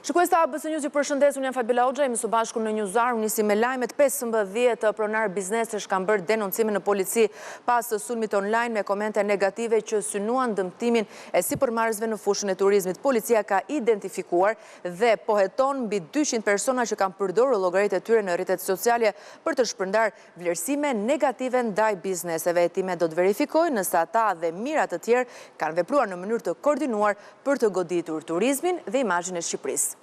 Shikues të ABC News, ju përshëndes, unë jam Fabila Hoxha, jemi së bashku në Newsar, unë nisi me lajmet 15 pronar biznesesh kanë bërë denoncimin në polici pas të sulmit online me komente negative që synuan dëmtimin e sipërmarrësve në fushën e turizmit. Policia ka identifikuar dhe poheton mbi 200 persona që kanë përdorur llogaritë e tyre në rrjetet sociale për të shpërndar vlerësime negative ndaj bizneseve. Time do të verifikojnë nëse ata dhe mirat të tjerë kanë vepruar në mënyrë të koordinuar për të goditur turizmin dhe imazhin e Shqipërisë.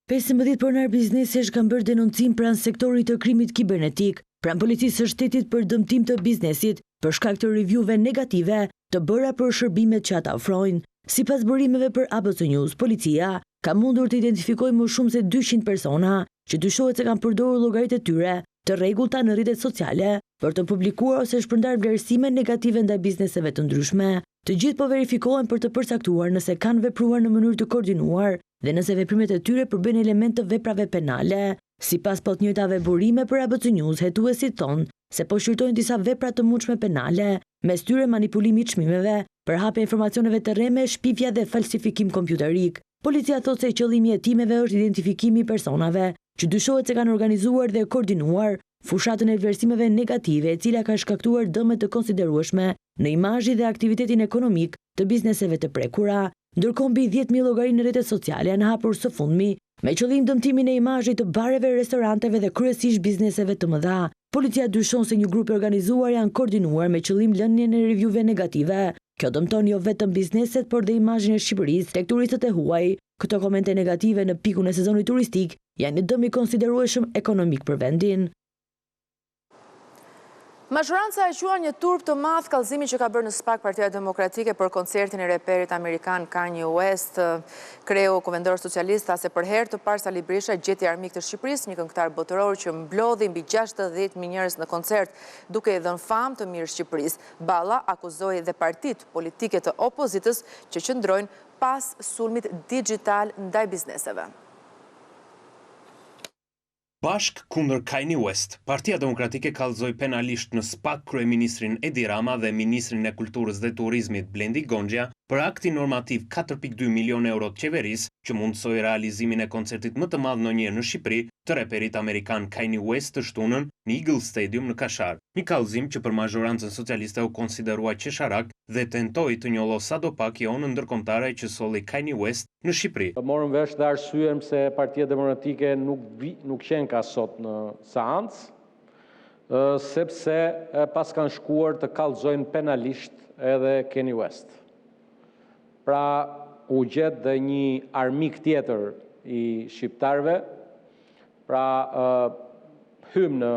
15 pronar biznesesh kanë bërë denoncim pranë sektorit të krimit kibernetik, pranë policisë së shtetit për dëmtim të biznesit, për shkak të reviewve negative të bëra për shërbimet që ata ofrojnë. Sipas burimeve për ABC News, policia ka mundur të identifikojë më shumë se 200 persona që dyshohet se kanë përdorur llogaritë e tyre të rregullta në rrjetet sociale për të publikuar ose shpërndar vlerësime negative ndaj bizneseve të ndryshme. Të gjithë po verifikohen për të përcaktuar nëse kanë vepruar në mënyrë të koordinuar dhe nëse veprimet e tyre përbëjnë element të veprave penale. Sipas po të njëjtave burime për ABC News, hetuesit thonë se po shqyrtojnë disa vepra të mundshme penale, mes tyre manipulimi i çmimeve, përhapje informacioneve të rreme, shpifja dhe falsifikim kompjuterik. Policia thotë se qëllimi i hetimeve është identifikimi i personave që dyshohet se kanë organizuar dhe koordinuar fushatën e vlerësimeve negative, e cila ka shkaktuar dëme të konsiderueshme në imazhin dhe aktivitetin ekonomik të bizneseve të prekura. Ndërkohë mbi 10.000 llogari në rrjetet sociale janë hapur së fundmi me qëllim dëmtimin e imazhit të bareve, restoranteve dhe kryesisht bizneseve të mëdha. Policia dyshon se një grup i organizuar janë koordinuar me qëllim lënien e reviewve negative. Kjo dëmton jo vetëm bizneset, por dhe imazhin e Shqipërisë tek turistët e huaj. Këto komente negative në pikun e sezonit turistik janë një dëm i konsiderueshëm ekonomik për vendin. Majoranca e quan një turp të madh kallëzimi që ka bërë në SPAK Partia Demokratike për koncertin e reperit amerikan Kanye West. Kreu Kuvendor Socialist tha se për herë të parë Sali Berisha gjeti armik të Shqipërisë, një këngëtar botëror që mblodhi mbi 60.000 njerëz në koncert, duke i dhënë famë të mirë Shqipërisë. Balla akuzoi dhe partitë politike të opozitës që qëndrojnë pas sulmit digjital ndaj bizneseve. Bashk kundër Kanye West, Partia Demokratike kallëzoi penalisht në SPAK kryeministrin Edi Rama dhe ministrin e Kulturës dhe Turizmit Blendi Gonxha për akti normativ 4.2 milion euro të qeverisë që mundsoi realizimin e koncertit më të madh ndonjëherë në Shqipëri të reperit amerikan Kanye West të shtunën në Eagle Stadium në Kashar. Një kallëzim që për mazhorancën socialiste u konsiderua qesharak dhe tentoi të njollos sadopak jonën ndërkombëtare që solli Kanye West në Shqipëri. Morëm vesh dhe arsyeem se Partia Demokratike nuk qenë ka sot në seancë, sepse pas kanë shkuar të kallëzojnë penalisht edhe Kanye West. Pra u gjet dhe një armik tjetër i shqiptarëve, pra hym në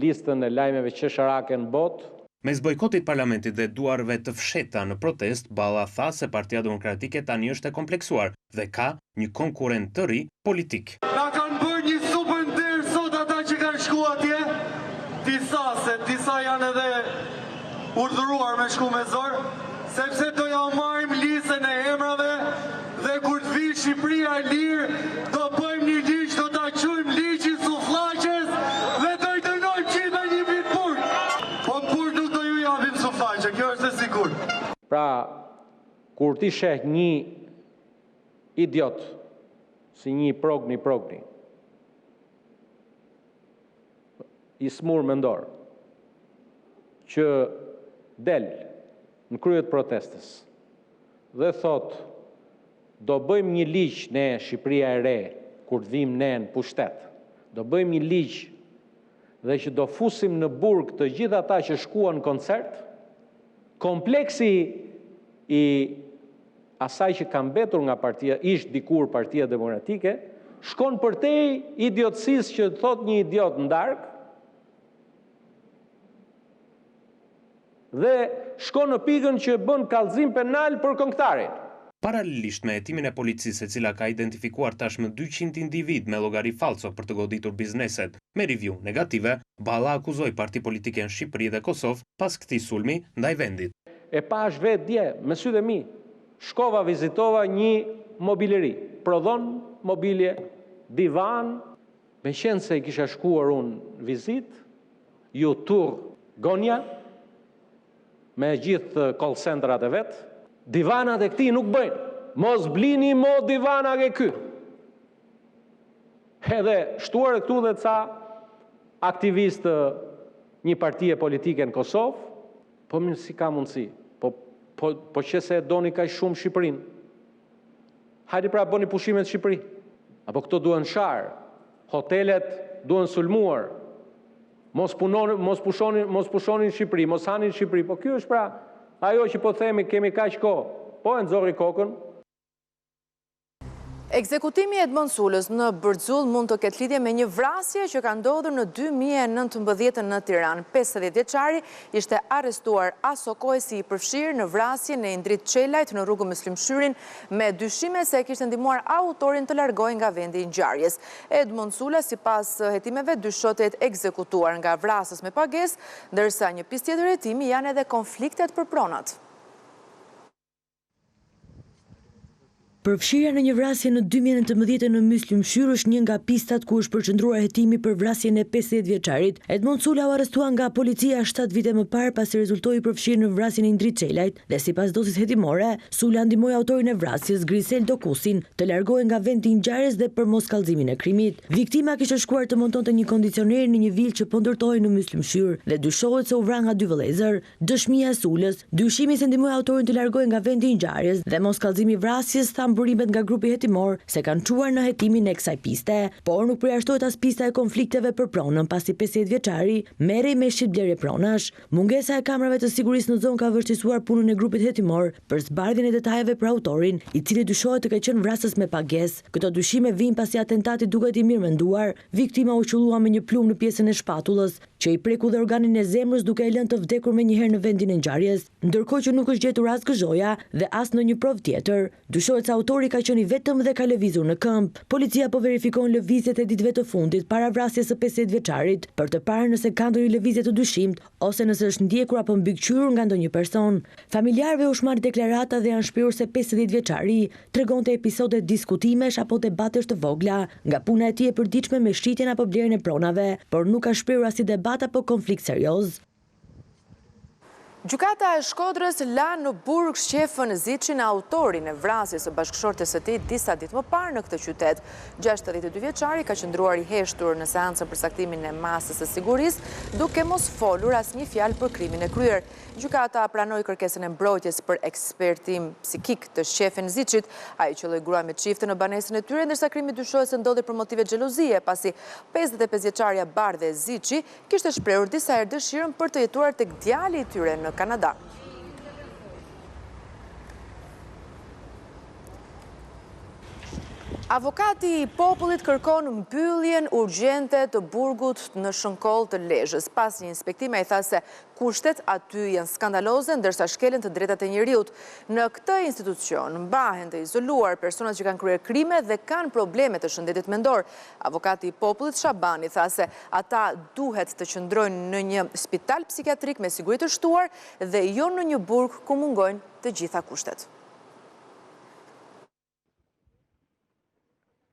listën e lajmeve qesharake në botë. Mes bojkotit parlamentit dhe duarve të fsheta në protest, Balla tha se Partia Demokratike tani është e kompleksuar dhe ka një konkurrent të ri politik. Na kanë bërë një super nder sot ata që kanë shku atje, disa janë edhe urdhëruar me shku me zor, sepse do ja marrim listën e emrave dhe kur të vi Shqipëria e lirë, do bëjmë një ligj, do ta quajmë ligjin sufllaqes dhe do i dënojmë gjithë një vit burg. Po burg nuk do ju japim sufllaqe, kjo është e sigurt. Pra, kur ti sheh një idiot, si një progni, i smur mendor, që del në kryet protestës dhe thot, do bëjmë një ligj ne Shqipëria e re, kur të vim ne në pushtet, do bëjmë një ligj dhe që do fusim në burg të gjithë ata që shkuan në koncert, kompleksi i asaj që ka mbetur nga partia, ishte dikur Partia Demokratike, shkon përtej idiotësisë që thot një idiot në darkë, dhe shkon në pikën që bën kallëzim penal për këngëtarin. Paralelisht me hetimin e policisë, e cila ka identifikuar tashmë 200 individ me llogari falso për të goditur bizneset me review negative, Balla akuzoi parti politike në Shqipëri dhe Kosovë pas këtij sulmi ndaj vendit. E pash vetë dje me sytë e mi, shkova vizitova një mobileri, prodhon mobilje, divan, me qenë se i kisha shkuar unë vizit, ju tur gonja, me gjithë call centrat e vetë, divanat e këti nuk bëjnë. mos blini mo divana ke ky. Edhe shtuar këtu dhe ca aktivistë një partie politike në Kosovë, po më si ka mundësi, po që se doni ka shumë Shqipërinë. Hajde pra bëni pushimet në Shqipëri. Apo këto duhen sharë, hotelet duhen sulmuar, mos pushonin në Shqipëri, mos hanin në Shqipëri. Po kjo është pra ajo që po themi kemi kaq kohë, po e nxorri kokën. Ekzekutimi i Edmond Sulës në Bërxull mund të ketë lidhje me një vrasje që ka ndodhur në 2019 në Tiranë. 50 vjeçari ishte arrestuar asokoj si i përfshirë në vrasjen e Indrit Çelajt në rrugën Myslimshyrin me dyshime se kishte ndihmuar autorin të largohej nga vendi i ngjarjes. Edmond Sula sipas hetimeve dyshohet ekzekutuar nga vrasës me pagesë, ndërsa një pjesë tjetër hetimi janë edhe konfliktet për pronat. Përfshirja në një vrasje në 2019 në Myslimshyr është një nga pistat ku është përqendruar hetimi për vrasjen e 50 vjeçarit. Edmond Sula u arrestua nga policia 7 vite më parë pasi rezultoi përfshirë në vrasjen e Indrit Çelajt dhe sipas dosjes hetimore, Sula ndihmoi autorin e vrasjes, Grisel Dokusin, të largohej nga vendi i ngjarjes dhe për moskallëzimin e krimit. Viktima kishte shkuar të montonte një kondicioner në një vilë që po ndërtohej në Myslimshyr dhe dyshohet se u vra nga dy vëllezër. Dëshmia e Sulës, dyshimi se ndihmoi autorin të largohej nga vendi i ngjarjes dhe moskallëzimi i vrasjes burimet nga grupi hetimor se kanë çuar në hetimin e kësaj piste, por nuk përjashtohet as pista e konflikteve për pronën pasi 50 vjeçari merrej me shitblerje pronash. Mungesa e kamerave të sigurisë në zonë ka vështirësuar punën e grupit hetimor për zbardhjen e detajeve për autorin, i cili dyshohet të ketë qenë vrasës me pagesë. Këto dyshime vijnë pasi atentati duket i mirëmenduar. Viktima u qelluar me një plumë në pjesën e shpatullës, që i preku dhe organin e zemrës duke e lënë të vdekur menjëherë në vendin e ngjarjes, ndërkohë që nuk është gjetur as gëzhoja dhe as në një provë tjetër. Dyshohet se autori ka qenë i vetëm dhe ka lëvizur në këmbë. Policia po verifikon lëvizjet e ditëve të fundit para vrasjes së 50 vjeçarit për të parë nëse ka ndonjë lëvizje të dyshimt ose nëse është ndjekur apo mbikëqyrur nga ndonjë person. Familjarëve u shmarrë deklarata dhe janë shprehur se 50 vjeçari tregonte episode diskutimesh apo debatesh të vogla, nga puna e tij e përditshme me shitjen apo blerjen e pronave, por nuk ka shprehur as debat apo konflikt serioz. Gjykata e Shkodrës la në burg shefën Ziçin, autorin e vrasjes së bashkëshortes së tij disa ditë më parë në këtë qytet. 62 vjeçari ka qëndruar i heshtur në seancën për saktimin e masës së sigurisë, duke mos folur asnjë fjalë për krimin e kryer. Gjykata pranoi kërkesën e mbrojtjes për ekspertim psikik të shefin Ziçit. Ai qelloi grua me çifte në banesën e tyre, ndërsa krimi dyshohet se ndodhi për motive xhelozie, pasi 55 vjeçaria Bardhe Ziçi kishte shprehur disa herë dëshirën për të jetuar tek djali i tyre në Kanada. Avokati i popullit kërkon mbylljen urgjente të burgut në Shënkoll të Lezhës. Pas një inspektime ai tha se kushtet aty janë skandaloze, ndërsa shkelen të drejtat e njerëzit. Në këtë institucion mbahen të izoluar personat që kanë kryer krime dhe kanë probleme të shëndetit mendor. Avokati i popullit Shabani tha se ata duhet të qëndrojnë në një spital psikiatrik me siguri të shtuar dhe jo në një burg ku mungojnë të gjitha kushtet.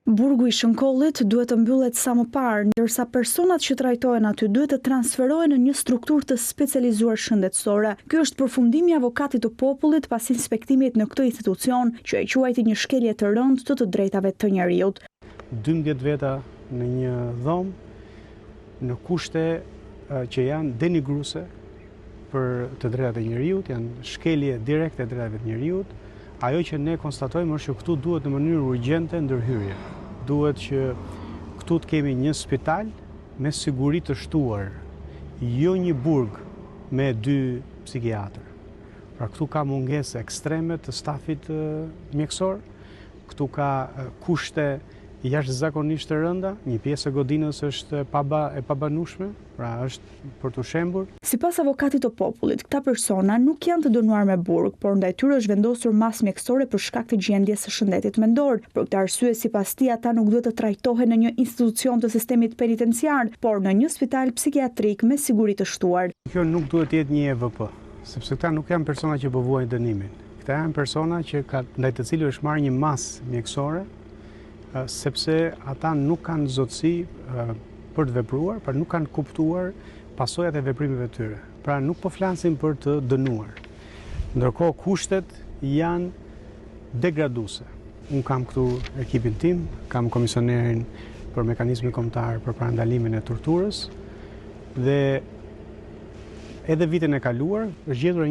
Burgu i Shënkollit duhet të mbyllet sa më parë, ndërsa personat që trajtohen aty duhet të transferohen në një strukturë të specializuar shëndetësore. Ky është përfundimi i avokatit të popullit pas inspektimit në këtë institucion, që e quajti një shkelje të rëndë të drejtave të njerëzit. 12 veta në një dhomë në kushte që janë denigruese për të drejtat e njerëzit, janë shkelje direkte e drejtave të njerëzit. Ajo që ne konstatojmë është që këtu duhet në mënyrë urgjente ndërhyrje. Duhet që këtu të kemi një spital me siguri të shtuar, jo një burg me 2 psikiatër. Pra këtu ka mungesë ekstreme të stafit mjekësor, këtu ka kushte jashtëzakonisht të rënda, një pjesë e godinës është e pabanueshme, pra është për të shembur. Sipas avokatit të popullit, këta persona nuk janë të dënuar me burg, por ndaj tyre është vendosur masë mjekësore për shkak të gjendjes së shëndetit mendor. Për këtë arsye, sipas tij, ata nuk duhet të trajtohen në një institucion të sistemit penitenciar, por në një spital psikiatrik me siguri të shtuar. Kjo nuk duhet të jetë një EVP, sepse këta nuk janë persona që bëvuajnë dënimin. Këta janë persona që ndaj të cilëve është marrë një masë mjekësore, sepse ata nuk kanë zotësi për të vepruar, pra nuk kanë kuptuar pasojat e veprimeve tyre. Pra nuk po flasim për të dënuar. Ndërkohë kushtet janë degraduese. Unë kam këtu ekipin tim, kam komisionerin për mekanizmin kombëtar për parandalimin e torturës dhe edhe vitin e kaluar është gjetur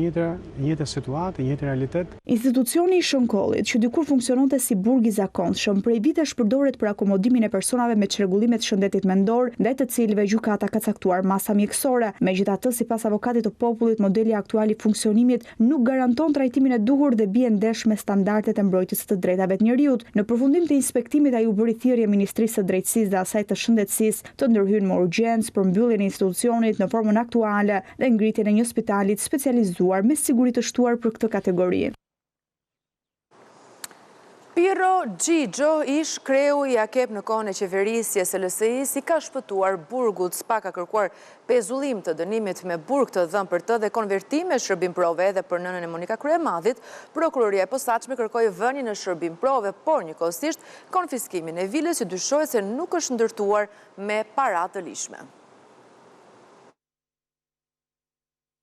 njëjta situatë, njëjtë realitet. Institucioni i Shënkollit, që dikur funksiononte si burg i zakonshëm, prej vitesh përdoret për akomodimin e personave me çrregullime të shëndetit mendor, ndaj të cilëve gjykata ka caktuar masa mjekësore. Megjithatë, sipas avokatit të popullit, modeli aktual i funksionimit nuk garanton trajtimin e duhur dhe bie ndesh me standardet e mbrojtjes së drejtave të njerëzit. Në përfundim të inspektimit ai u bëri thirrje Ministrisë së Drejtësisë dhe asaj të Shëndetësisë të ndërhyjnë me urgjencë për mbylljen e institucionit në formën aktuale dhe ngritjen e një spitalit specializuar me siguri të shtuar për këtë kategori. Piro Gjigjo, ish kreu i AKP në kohën e qeverisjes së LSI-s, i ka shpëtuar burgut. SPA ka kërkuar pezullim të dënimit me burg të dhënë për të dhe konvertime shërbim prove edhe për nënën e Monika Kryemadhit. Prokuroria e posaçme kërkoi vënien në shërbim prove, por njëkohësisht konfiskimin e vilës që dyshohet se nuk është ndërtuar me para të lishme.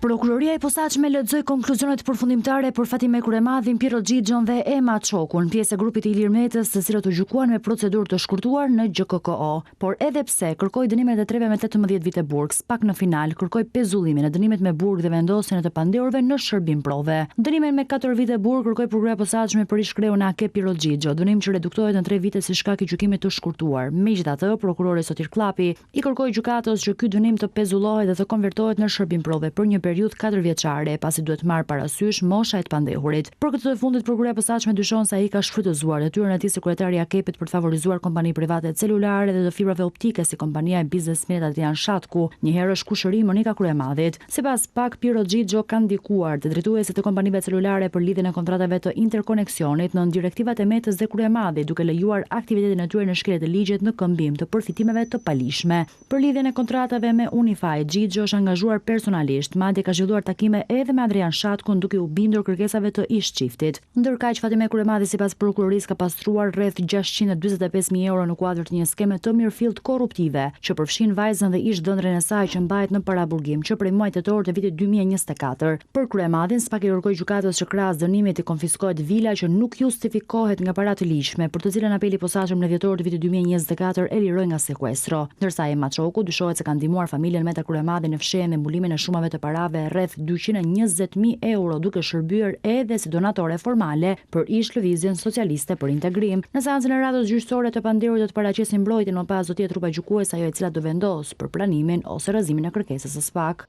Prokuroria e posaçme lexoi konkluzionet përfundimtare për Fatime Kryemadhin, Piro Gjigjon dhe Ema Çokun, pjesë e grupit të Ilir Metës, të cilët u gjykuan me procedurë të shkurtuar në GKKO. Por edhe pse kërkoi dënimin e treve me 18 vite burg, SPAK në final kërkoi pezullimin e dënimit me burg dhe vendosjen e të pandehurve në shërbim prove. Dënimin me 4 vite burg kërkoi prokuroria e posaçme për ish-kreun e AKP Piro Gjigjo, dënim që reduktohet në 3 vite si shkak i gjykimit të shkurtuar. Megjithatë, prokurori Sotir Klapi i kërkoi gjykatës që ky dënim të pezullohet dhe të konvertohet në shërbim prove për një periudhë 4 vjeçare, pasi duhet marrë parasysh mosha e të pandehurit. Për këtë të fundit, prokuroria e posaçme dyshon se ai ka shfrytëzuar detyrën e tij sekretari i AKP-it për të favorizuar kompani private celulare dhe të fibrave optike si kompania e biznesmenit Adrian Shatku, një herë shkushëri Monika Kryemadhit. Sipas SPAK, Piro Gjigjo ka ndikuar të drejtuesit të kompanive celulare për lidhjen e kontratave të interkoneksionit në direktivat e Metës dhe Kryemadhit, duke lejuar aktivitetin e tyre në shkelje të ligjit në këmbim të përfitimeve të palishme. Për lidhjen e kontratave me Unify, Gjigjo është angazhuar personalisht, madje ka zhvilluar takime edhe me Adrian Shatkun duke u bindur kërkesave të ish-çiftit. Ndërkaq, Fatime Kryemadhi sipas prokurorisë ka pastruar rreth 645.000 euro në kuadër të një skeme të mirëfillt korruptive, që përfshin vajzën dhe ish-dhënren e saj që mbahet në paraburgim që prej muajit tetor të vitit 2024. Për Kryemadhin, SPAK i kërkoi gjykatës që krahas dënimit i konfiskohet vila që nuk justifikohet nga para të ligjshme, për të cilën apeli i posaçëm në dhjetor të vitit 2024 e liroi nga sekuestro. Ndërsa Ema Çoku dyshohet se ka ndihmuar familjen Meta Kryemadhi në fshehjen dhe mbulimin e shumave të parave rreth 220.000 euro duke shërbyer edhe si donatore formale për ish-lëvizjen socialiste për integrim. Në seancën e radhës gjyqësore të pandehurit do të paraqesin mbrojtjen, më pas do të jetë trupa gjykues ajo e cila do vendos për pranimin ose rrëzimin e kërkesës së SPAK.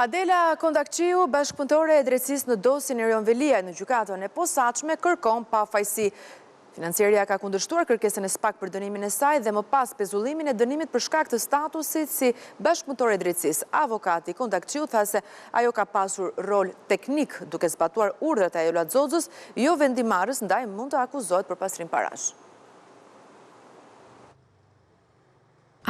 Adela Kondakqiu, bashkëpunëtore e drejtësisë në dosjen e Erion Velia në gjykatën e posaçme, kërkon pafajësi. Financieria ka kundërshtuar kërkesën e SPAK për dënimin e saj dhe më pas pezullimin e dënimit për shkak të statusit si bashkëpunëtore e drejtësisë. Avokati Kondakqiu tha se ajo ka pasur rol teknik duke zbatuar urdhrat e Ajola Xoxhës, jo vendimarrës, ndaj mund të akuzohet për pastrim parash.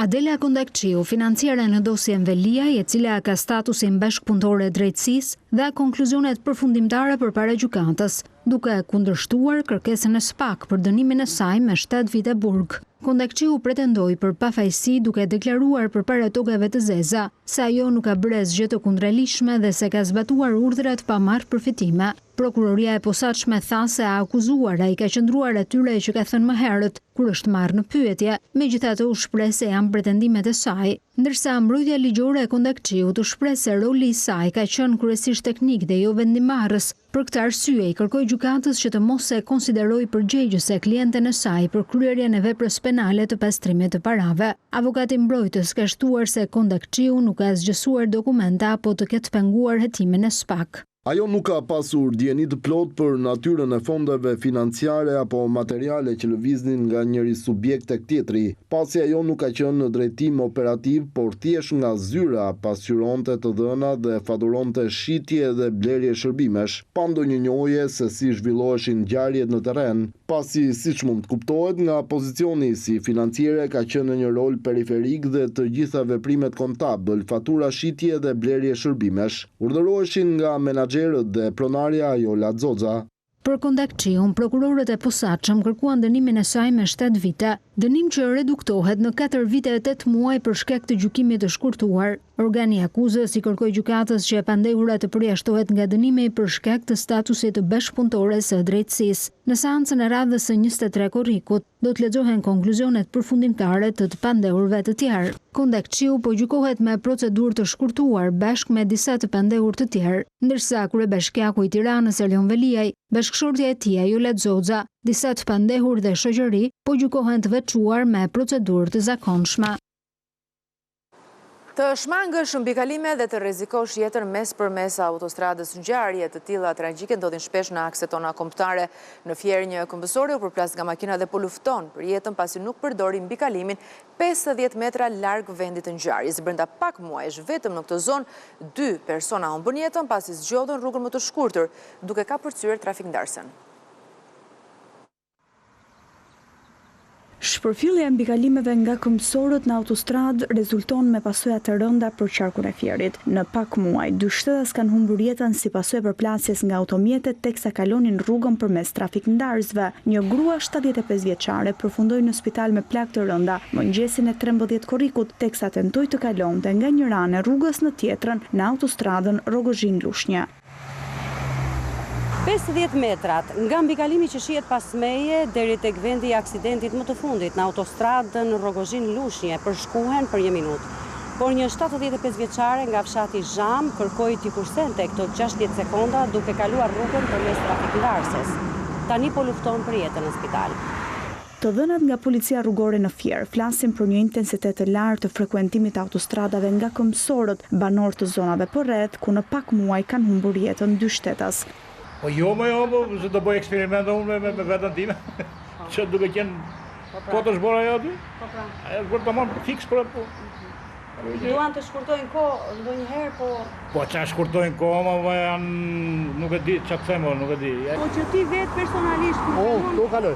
Adela Kondakqiu, financiare në dosjen Velia, e cila ka statusin bashkëpunëtore e drejtësisë dhe konkluzionet përfundimtare përpara gjykatës, duke kundërshtuar kërkesën e SPAK për dënimin e saj me 7 vite burg. Kondakqiu pretendoi për pafajësi duke deklaruar përpara tokave të zeza se ajo nuk ka bërë asgjë të kundërligjshme dhe se ka zbatuar urdhrat pa marrë përfitime. Prokuroria e posaçme tha se akuzuara i ka qëndruar atyre që ka thënë më herët kur është marrë në pyetje, megjithatë u shpreh se janë pretendimet e saj, ndërsa mbrojtja ligjore e Kondakqiut u shpreh se roli i saj ka qenë kryesisht teknik dhe jo vendimarrës. Për këtë arsye i kërkoi gjykatës që të mos e konsiderojë përgjegjëse klienten e saj për kryerjen e veprës penale të pastrimit të parave. Avokati mbrojtës ka shtuar se Kondakqiu nuk ka zgjësuar dokumenta apo të ketë penguar hetimin e SPAK. Ajo nuk ka pasur dieni të plot për natyrën e fondeve financiare apo materiale që lëviznin nga njëri subjekt tek tjetri, pasi ajo nuk ka qenë në drejtim operativ, por thjesht nga zyra pasqyronte të dhëna dhe faturonte shitje dhe blerje shërbimesh, pa ndonjë njohje se si zhvilloheshin ngjarjet në terren, pasi siç mund të kuptohet nga pozicioni si financiere ka qenë në një rol periferik dhe të gjitha veprimet kontabël, fatura shitje dhe blerje shërbimesh urdhëroheshin nga menaxherët dhe pronarja Ajola Xoxha. Për Kondakçiun, prokurorët e posaçëm kërkuan dënimin e saj me 7 vite, dënim që reduktohet në 4 vite e 8 muaj për shkak të gjykimit të shkurtuar. Organi i akuzës i kërkoi gjykatës që e pandehura të përjashtohet nga dënimi për shkak të statusit të bashkëpunëtores së drejtësisë. Në seancën e radhës së 23 korrikut do të lexohen konkluzionet përfundimtare të pandehurve të tjerë. Kondakçiu po gjykohet me procedurë të shkurtuar bashkë me disa të pandehur të tjerë, ndërsa kryebashkiaku i Tiranës Erlion Veliaj, bashkëshortja e tij Ajolet Zoxa, disa të pandehur dhe shoqëri po gjykohen të veçuar me procedurë të zakonshme. Të shmangësh mbikalime dhe të rrezikosh jetën mes përmes autostradës ngjarje të tilla tragjike ndodhin shpesh në akset tona kombëtare. Në Fier një këmbësore u përplas nga makina dhe po lufton për jetën pasi nuk përdori mbikalimin 50 metra larg vendit të ngjarjes. Brenda pak muajsh vetëm në këtë zonë 2 persona humbën jetën pasi zgjodhen rrugën më të shkurtër, duke kapërcyer trafikndarsen. Shpërfillja e mbikalimeve nga këmbësorët në autostradë rezulton me pasoja të rënda për qarkun e Fierit. Në pak muaj, 2 shtetas kanë humbur jetën si pasojë përplasjes nga automjetet teksa kalonin rrugën përmes trafikndarësve. Një grua 75 vjeçare përfundoi në spital me plagë të rënda mëngjesin e 13 korrikut, teksa tentoi të kalonte nga një ranë e rrugës në tjetrën në autostradën Rogozhin-Lushnje. 50 metrat nga mbikalimi që shihet pas meje deri tek vendi i aksidentit më të fundit në autostradën Rogozhin-Lushnje përshkuhen për 1 minutë. Por një 75 vjeçare nga fshati Zham kërkoi t'i kursente këto 60 sekonda duke kaluar rrugën përmes trafikndarëses. Tani po lufton për jetën në spital. Të dhënat nga policia rrugore në Fier flasin për një intensitet të lartë të frekuentimit të autostradave nga këmbësorët, banor të zonave përreth, ku në pak muaj kanë humbur jetën 2 shtetas. Po jo, se do bëj eksperiment unë me vetën time, që duke qenë kotër shbora ajo aty, ajo shbora të manë fiks për atë. Duan të shkurtojnë kohë ndonjëherë, po... Po që shkurtojnë kohë, ma janë, nuk e di, që të themo, nuk e di. Po që ti vetë personalisht... Nuk kaloj,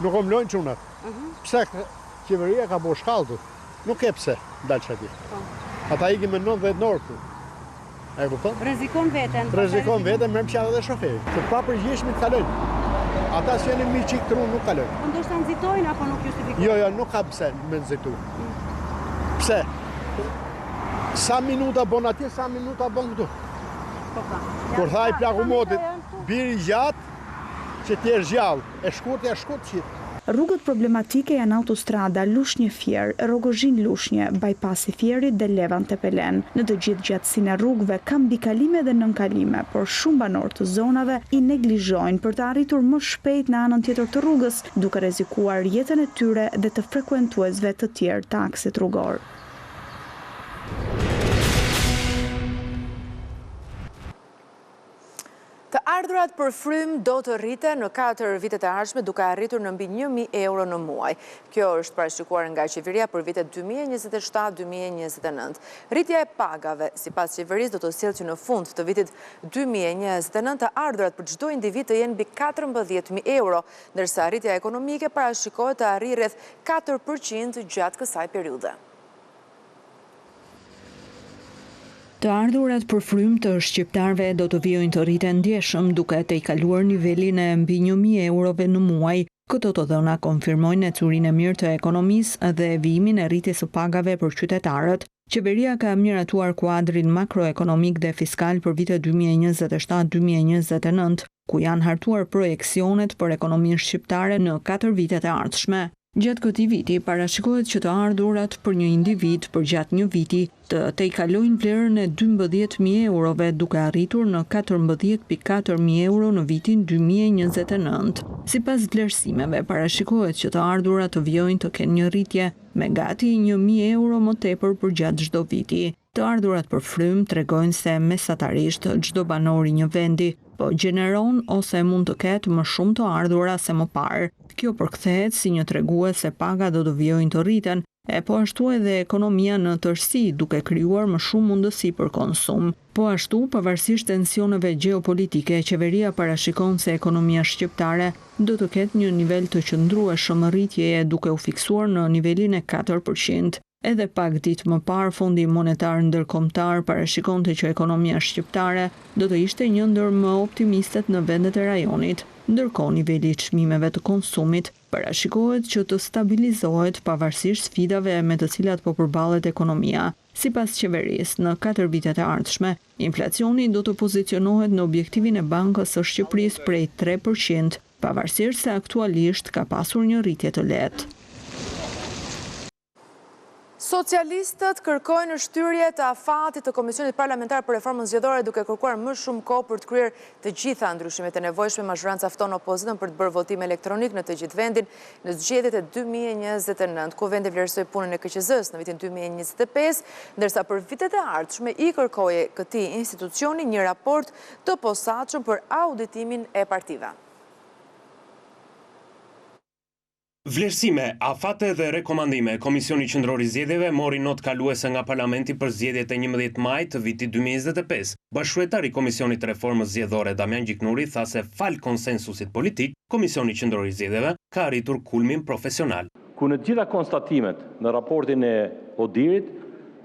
nuk om lojnë qunat. Pse qeveria ka bo shkalltu, nuk e pse dalë që ati. Ata iki me 90 norë këtu. Rrezikon veten. Rrezikon veten, më pëlqen edhe shoferi. Të pa përgjithshmit kalojnë. Ata që janë mi çik tru nuk kalojnë. Po ndoshta nxitojnë apo nuk justifikojnë? Jo, nuk ka pse me nxitu. Pse? Sa minuta bon atje, sa minuta bon këtu. Kur thaj plaku motit, biri gjatë që ti je gjallë, e shkurtë që. Rrugët problematike janë autostrada Lushnje-Fier, Rogozhin-Lushnje, bypassi Fierit dhe Levan-Tepelen. Në të gjithë gjatësinë e rrugëve ka mbikalime dhe nënkalime, por shumë banorë të zonave i neglizhojnë për të arritur më shpejt në anën tjetër të rrugës, duke rrezikuar jetën e tyre dhe të frekuentuesve të tjerë të aksit rrugor. Të ardhurat për frym do të rriten në 4 vitet e ardhshme duke arritur në mbi 1.000 euro në muaj. Kjo është parashikuar nga qeveria për vitet 2027-2029. Rritja e pagave sipas qeverisë do të sjellë që në fund të vitit 2029 të ardhurat për çdo individ të jenë mbi 14.000 euro, ndërsa rritja ekonomike parashikohet të arrijë rreth 4% gjatë kësaj periudhe. Të ardhurat për frym të shqiptarëve do të vijojnë të rriten ndjeshëm duke të kaluar nivelin e mbi 1.000 eurove në muaj. Këto të dhëna konfirmojnë ecurinë e mirë të ekonomisë dhe vijimin e rritjes së pagave për qytetarët. Qeveria ka miratuar kuadrin makroekonomik dhe fiskal për vitet 2027-2029, ku janë hartuar projeksionet për ekonominë shqiptare në 4 vitet e ardhshme. Gjatë këtij viti parashikohet që të ardhurat për një individ për gjatë një viti të kalojnë vlerën e 12.000 eurove duke arritur në 14.400 euro në vitin 2029. Sipas vlerësimeve parashikohet që të ardhurat të vijojnë të kenë një rritje me gati 1.000 euro më tepër për gjatë çdo viti. Të ardhurat për frym tregojnë se mesatarisht çdo banor i një vendi po gjeneron ose mund të ketë më shumë të ardhura se më parë. Kjo përkthehet si një tregues se paga do të vijojnë të rriten, e po ashtu edhe ekonomia në tërësi duke krijuar më shumë mundësi për konsum. Po ashtu, pavarësisht tensioneve gjeopolitike, qeveria parashikon se ekonomia shqiptare do të ketë një nivel të qëndrueshëm rritjeje duke u fiksuar në nivelin e 4%. Edhe pak ditë më parë, Fondi Monetar Ndërkombëtar parashikonte që ekonomia shqiptare do të ishte një ndër më optimistet në vendet e rajonit, ndërkohë niveli i çmimeve të konsumit parashikohet që të stabilizohet pavarësisht sfidave me të cilat po përballet ekonomia. Sipas qeverisë, në 4 vitet e ardhshme, inflacioni do të pozicionohet në objektivin e Bankës së Shqipërisë prej 3%, pavarësisht se aktualisht ka pasur një rritje të lehtë. Socialistët kërkojnë shtyrje të afatit të Komisionit Parlamentar për Reformën Zgjedhore duke kërkuar më shumë kohë për të kryer të gjitha ndryshimet e nevojshme. Majoranca fton opozitën për të bërë votim elektronik në të gjithë vendin në zgjedhjet e 2029. Kuvendi vlerësoi punën e KQZ-s në vitin 2025, ndërsa për vitet e ardhshme i kërkoje këtij institucioni një raport të posaçëm për auditimin e partive. Vlerësime, afate dhe rekomandime, Komisioni Qendror i Zgjedhjeve mori notë kaluese nga Parlamenti për zgjedhjet e 11 maj të vitit 2025. Bashkëkryetari i Komisionit të Reformës Zgjedhore Damian Gjiknuri tha se fal konsensusit politik, Komisioni Qendror i Zgjedhjeve ka arritur kulmin profesional. Ku në gjitha konstatimet në raportin e Odirit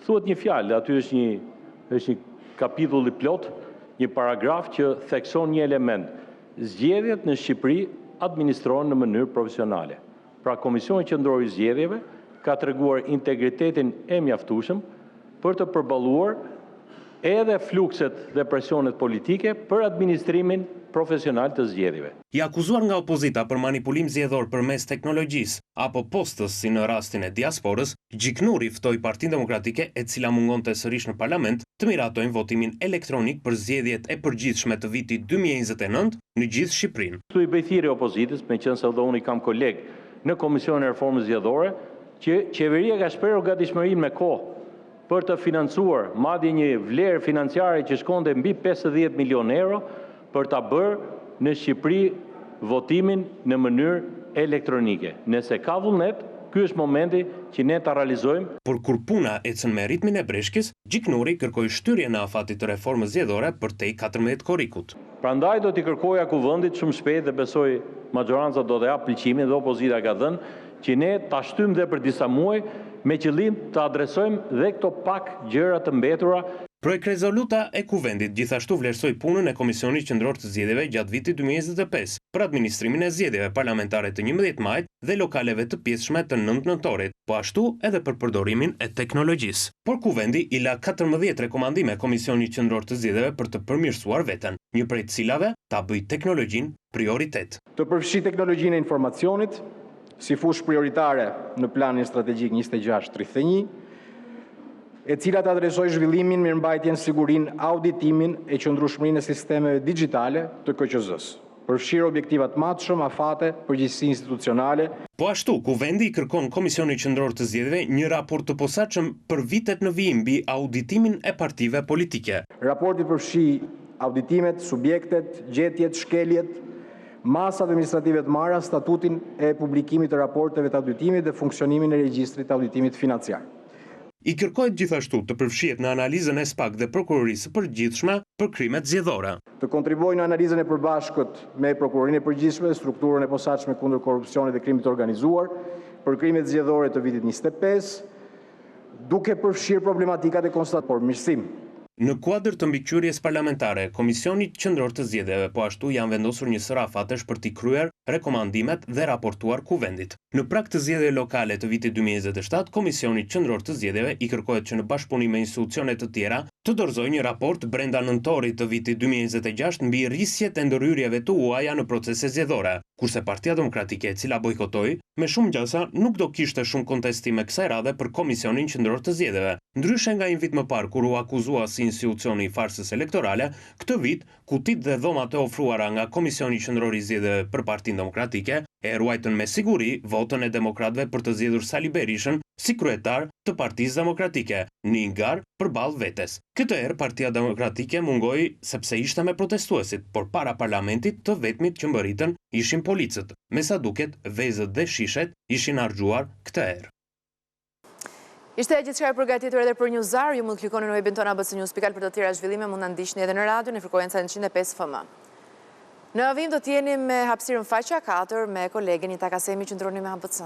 thuhet një fjalë, aty është një kapitull i plot, një paragraf që thekson një element. Zgjedhjet në Shqipëri administrohen në mënyrë profesionale. Pra Komisioni Qendror i Zgjedhjeve ka treguar integritetin e mjaftueshëm për të përballuar edhe flukset dhe presionet politike për administrimin profesional të zgjedhjeve. I akuzuar nga opozita për manipulim zgjedhor përmes teknologjisë apo postës si në rastin e diasporës, Gjiknuri ftoi Partinë Demokratike, e cila mungonte sërish në parlament, të miratojnë votimin elektronik për zgjedhjet e përgjithshme të vitit 2029 në gjithë Shqipërinë. Këtu i bëj thirrje opozitës, meqense edhe unë kam koleg në Komisionin e Reformës Zgjedhore, që qeveria ka shprehur gatishmërinë me kohë për të financuar madje një vlerë financiare që shkonte mbi 50 milion euro për ta bërë në Shqipëri votimin në mënyrë elektronike. Nëse ka vullnet, ky është momenti që ne ta realizojmë. Por kur puna ecën me ritmin e breshkës, Gjiknuri kërkoi shtyrjen e afatit të reformës zgjedhore përtej 14 korrikut. Prandaj do t'i kërkoja kuvendit shumë shpejt dhe besoj majoranca do të jap pëlqimin dhe opozita ka dhënë që ne ta shtymë dhe për disa muaj me qëllim të adresojmë dhe këto pak gjëra të mbetura. Projekt rezoluta e Kuvendit gjithashtu vlerësoi punën e Komisionit Qendror të Zgjedhjeve gjatë vitit 2025 për administrimin e zgjedhjeve parlamentare të 11 majit dhe lokaleve të pjesshme të 9 nëntorit, po ashtu edhe për përdorimin e teknologjisë. Por Kuvendi i la 14 rekomandime Komisionit Qendror të Zgjedhjeve për të përmirësuar veten, një prej të cilave ta bëjë teknologjinë prioritet. Të përfshi teknologjinë e informacionit si fushë prioritare në planin strategjik 2631, e cila të adresoj zhvillimin, mirëmbajtjen, sigurinë, auditimin e qëndrueshmërinë e sistemeve digjitale të KQZ-s. Përfshirë objektivat matshëm, afate, përgjegjësi institucionale. Po ashtu, Kuvendi i kërkon Komisionit Qendror të Zgjedhjeve një raport të posaçëm për vitet në vijim mbi auditimin e partive politike. Raporti përfshi auditimet, subjektet, gjetjet, shkeljet, masat administrative të marra, statutin e publikimit të raporteve të auditimit dhe funksionimin e regjistrit të auditimit financiar. I kërkohet gjithashtu të përfshihet në analizën e SPAK dhe Prokurorisë së Përgjithshme për krimet zgjedhore. Të kontribuojë në analizën e përbashkët me Prokurorinë e Përgjithshme, strukturën e posaçme kundër korrupsionit dhe krimit të organizuar për krimet zgjedhore të vitit 25, duke përfshirë problematikat e konstatuar mirësim. Në kuadër të mbikëqyrjes parlamentare, Komisioni Qendror të Zgjedhjeve po ashtu janë vendosur një sër afatesh për t'i kryer rekomandimet dhe raportuar Kuvendit. Në prag të zgjedhjeve lokale të vitit 2027, Komisioni Qendror të Zgjedhjeve i kërkohet që në bashkëpunim me institucione të tjera të dorëzojë një raport brenda nëntorit të vitit 2026 mbi rrisjet e ndërhyrjeve të huaja në procese zgjedhore, kurse Partia Demokratike, e cila bojkotoi, me shumë gjasa nuk do kishte shumë kontestime kësaj radhe për Komisionin Qendror të Zgjedhjeve. Ndryshe nga një vit më parë kur u akuzua si institucioni i farsës elektorale, këtë vit kutit dhe dhomat e ofruara nga Komisioni Qendror i Zgjedhjeve për Partinë Demokratike e ruajtën me siguri votën e demokratëve për të zgjedhur Sali Berishën si kryetar të Partisë Demokratike, në një garë përballë vetes. Këtë herë Partia Demokratike mungoi sepse ishte me protestuesit, por para parlamentit të vetmit që mbërritën ishin policët. Me sa duket, vezët dhe shishet ishin harxhuar këtë herë. Ishte e gjithçka e përgatitur edhe për Newsar, ju mund të klikoni në webin tonë abc.news.al për të tjera zhvillime, mund na ndiqni edhe në radio në frekuencën 105 FM. Në avim do të jeni me hapësirën faqja 4 me kolegen Ita Kasemi, qëndroni me ABC.